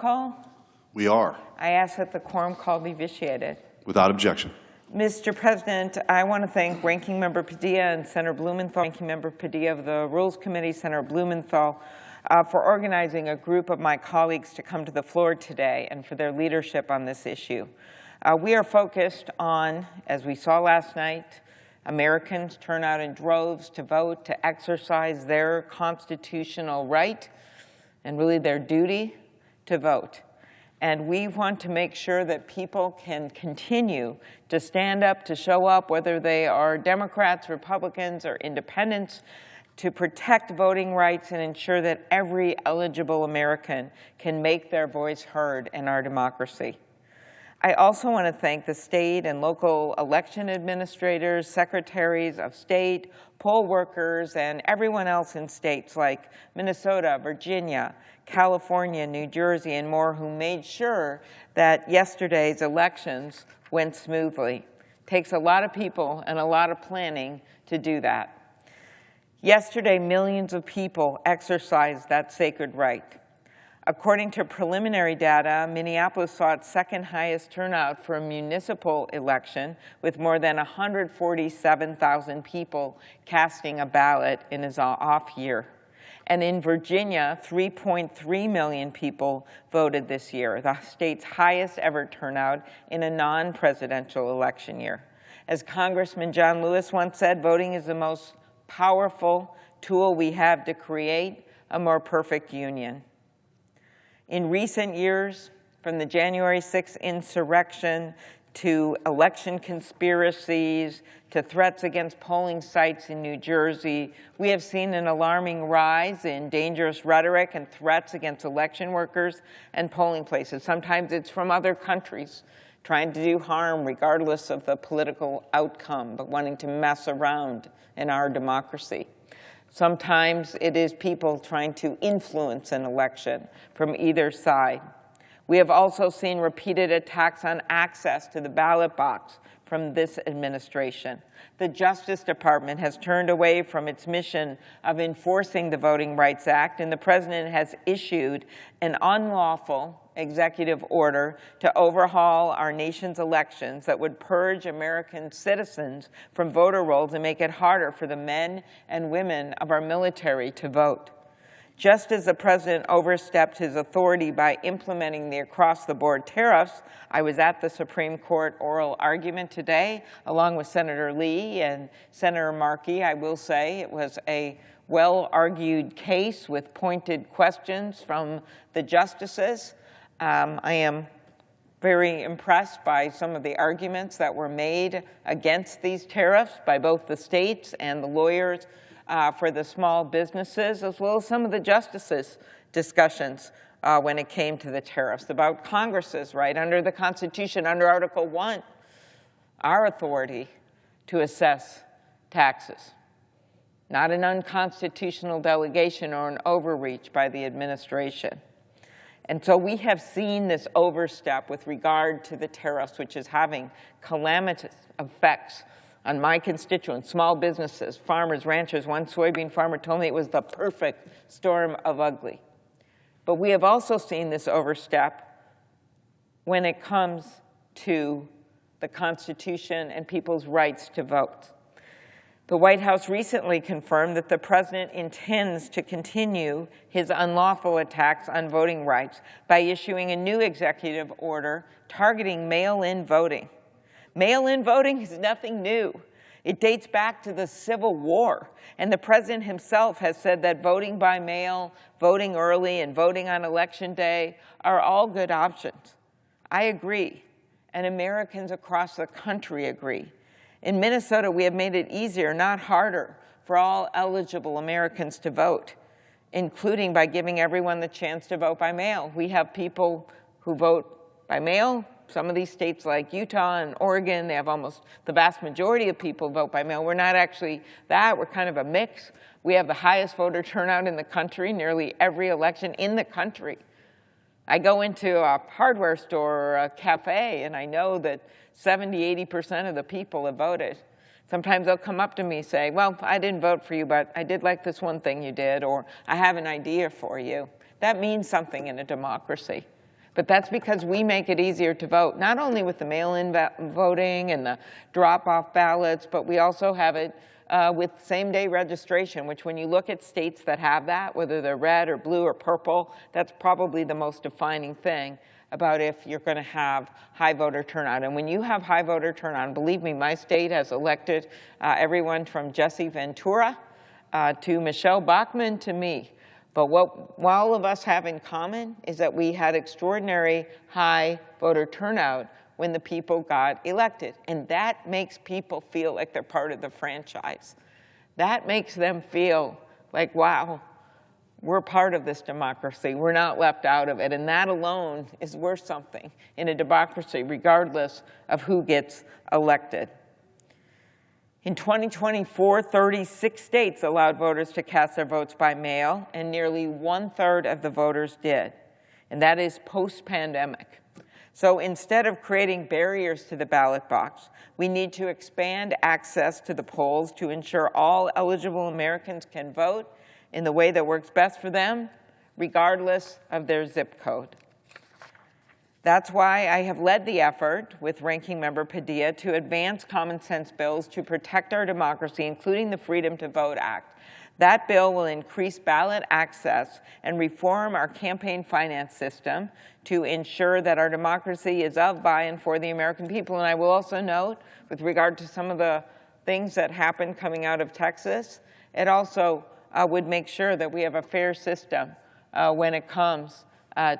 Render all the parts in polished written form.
call? We are. I ask that the quorum call be vitiated. Without objection. Mr. President, I want to thank Ranking Member Padilla and Senator Blumenthal, Ranking Member Padilla of the Rules Committee, Senator Blumenthal, for organizing a group of my colleagues to come to the floor today and for their leadership on this issue. We are focused on, as we saw last night, Americans turn out in droves to vote, to exercise their constitutional right and really their duty to vote. And we want to make sure that people can continue to stand up, to show up, whether they are Democrats, Republicans, or independents, to protect voting rights and ensure that every eligible American can make their voice heard in our democracy. I also want to thank the state and local election administrators, secretaries of state, poll workers, and everyone else in states like Minnesota, Virginia, California, New Jersey, and more who made sure that yesterday's elections went smoothly. It takes a lot of people and a lot of planning to do that. Yesterday, millions of people exercised that sacred right. According to preliminary data, Minneapolis saw its second highest turnout for a municipal election, with more than 147,000 people casting a ballot in its off year. And in Virginia, 3.3 million people voted this year, the state's highest ever turnout in a non-presidential election year. As Congressman John Lewis once said, voting is the most powerful tool we have to create a more perfect union. In recent years, from the January 6th insurrection to election conspiracies to threats against polling sites in New Jersey, we have seen an alarming rise in dangerous rhetoric and threats against election workers and polling places. Sometimes it's from other countries trying to do harm regardless of the political outcome, but wanting to mess around in our democracy. Sometimes it is people trying to influence an election from either side. We have also seen repeated attacks on access to the ballot box from this administration. The Justice Department has turned away from its mission of enforcing the Voting Rights Act, and the President has issued an unlawful executive order to overhaul our nation's elections that would purge American citizens from voter rolls and make it harder for the men and women of our military to vote. Just as the President overstepped his authority by implementing the across-the-board tariffs, I was at the Supreme Court oral argument today, along with Senator Lee and Senator Markey. I will say it was a well-argued case with pointed questions from the justices. I am very impressed by some of the arguments that were made against these tariffs by both the states and the lawyers for the small businesses, as well as some of the justices' discussions when it came to the tariffs, about Congress's right under the Constitution, under Article 1, our authority to assess taxes, not an unconstitutional delegation or an overreach by the administration. And so we have seen this overstep with regard to the tariffs, which is having calamitous effects on my constituents, small businesses, farmers, ranchers. One soybean farmer told me it was the perfect storm of ugly. But we have also seen this overstep when it comes to the Constitution and people's rights to vote. The White House recently confirmed that the President intends to continue his unlawful attacks on voting rights by issuing a new executive order targeting mail-in voting. Mail-in voting is nothing new. It dates back to the Civil War, and the President himself has said that voting by mail, voting early, and voting on Election Day are all good options. I agree, and Americans across the country agree. In Minnesota, we have made it easier, not harder, for all eligible Americans to vote, including by giving everyone the chance to vote by mail. We have people who vote by mail. Some of these states like Utah and Oregon, they have almost the vast majority of people vote by mail. We're not actually that. We're kind of a mix. We have the highest voter turnout in the country, nearly every election in the country. I go into a hardware store or a cafe, and I know that 70–80% of the people have voted. Sometimes they'll come up to me and say, well, I didn't vote for you, but I did like this one thing you did, or I have an idea for you. That means something in a democracy. But that's because we make it easier to vote, not only with the mail-in voting and the drop-off ballots, but we also have it with same-day registration, which when you look at states that have that, whether they're red or blue or purple, that's probably the most defining thing about if you're going to have high voter turnout. And when you have high voter turnout, believe me, my state has elected everyone from Jesse Ventura to Michelle Bachmann to me. But what all of us have in common is that we had extraordinary high voter turnout when the people got elected. And that makes people feel like they're part of the franchise. That makes them feel like, wow, we're part of this democracy. We're not left out of it. And that alone is worth something in a democracy, regardless of who gets elected. In 2024, 36 states allowed voters to cast their votes by mail, and nearly 1/3 of the voters did. And that is post-pandemic. So instead of creating barriers to the ballot box, we need to expand access to the polls to ensure all eligible Americans can vote in the way that works best for them, regardless of their zip code. That's why I have led the effort with Ranking Member Padilla to advance common sense bills to protect our democracy, including the Freedom to Vote Act. That bill will increase ballot access and reform our campaign finance system to ensure that our democracy is of, by, and for the American people. And I will also note, with regard to some of the things that happened coming out of Texas, it also would make sure that we have a fair system when it comes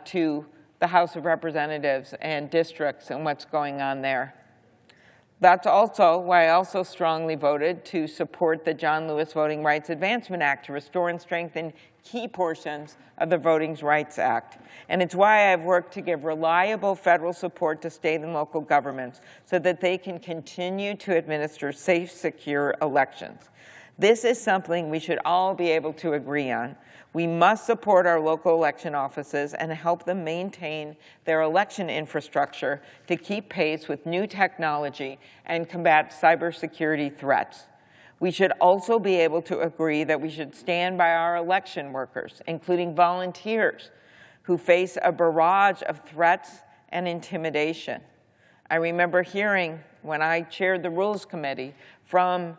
to the House of Representatives and districts and what's going on there. That's also why I also strongly voted to support the John Lewis Voting Rights Advancement Act to restore and strengthen key portions of the Voting Rights Act. And it's why I've worked to give reliable federal support to state and local governments so that they can continue to administer safe, secure elections. This is something we should all be able to agree on. We must support our local election offices and help them maintain their election infrastructure to keep pace with new technology and combat cybersecurity threats. We should also be able to agree that we should stand by our election workers, including volunteers, who face a barrage of threats and intimidation. I remember hearing, when I chaired the Rules Committee, from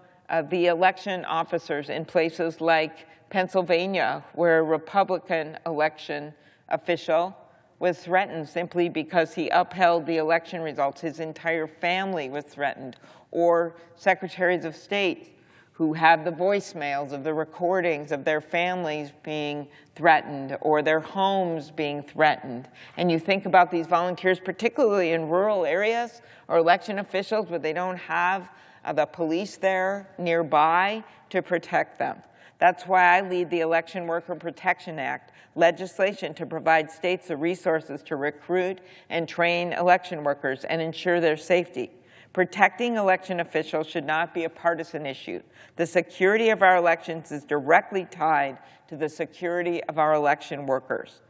the election officers in places like Pennsylvania, where a Republican election official was threatened simply because he upheld the election results. His entire family was threatened. Or secretaries of state who had the voicemails of the recordings of their families being threatened or their homes being threatened. And you think about these volunteers, particularly in rural areas or election officials where they don't have the police there nearby to protect them. That's why I lead the Election Worker Protection Act, legislation to provide states the resources to recruit and train election workers and ensure their safety. Protecting election officials should not be a partisan issue. The security of our elections is directly tied to the security of our election workers.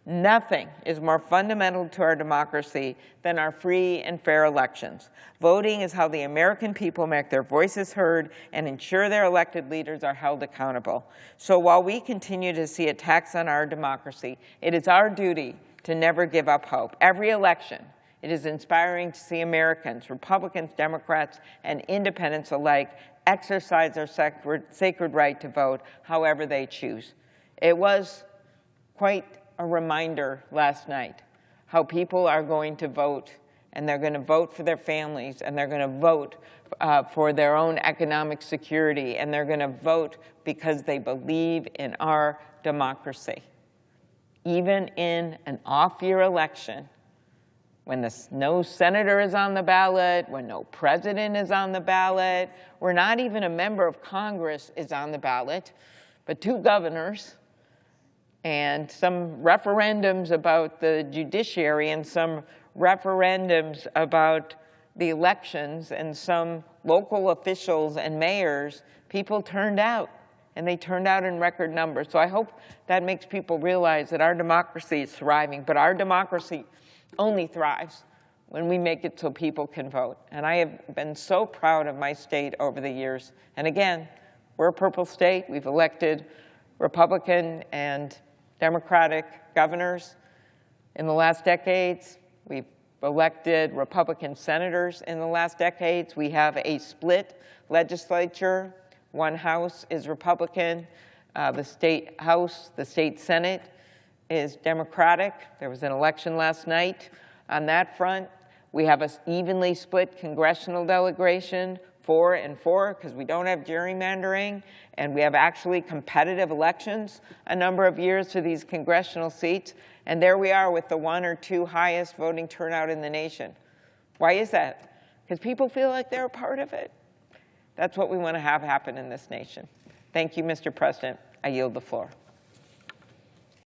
Nothing is more fundamental to our democracy than our free and fair elections. Voting is how the American people make their voices heard and ensure their elected leaders are held accountable. So while we continue to see attacks on our democracy, it is our duty to never give up hope. Every election, it is inspiring to see Americans, Republicans, Democrats, and independents alike exercise their sacred right to vote however they choose. It was quite a reminder last night how people are going to vote, and they're going to vote for their families, and they're going to vote for their own economic security, and they're going to vote because they believe in our democracy. Even in an off-year election, when no senator is on the ballot, when no president is on the ballot, where not even a member of Congress is on the ballot, but 2 governors, and some referendums about the judiciary and some referendums about the elections and some local officials and mayors, people turned out, and they turned out in record numbers. So I hope that makes people realize that our democracy is thriving, but our democracy only thrives when we make it so people can vote. And I have been so proud of my state over the years. And again, we're a purple state. We've elected Republican and Democratic governors. In the last decades, we've elected Republican senators. In the last decades, we have a split legislature. One house is Republican. The state house, the state Senate is Democratic. There was an election last night on that front. We have an evenly split congressional delegation, 4 and 4, because we don't have gerrymandering, and we have actually competitive elections a number of years for these congressional seats. And there we are with the 1 or 2 highest voting turnout in the nation. Why is that? Because people feel like they're a part of it. That's what we want to have happen in this nation. Thank you, Mr. President. I yield the floor.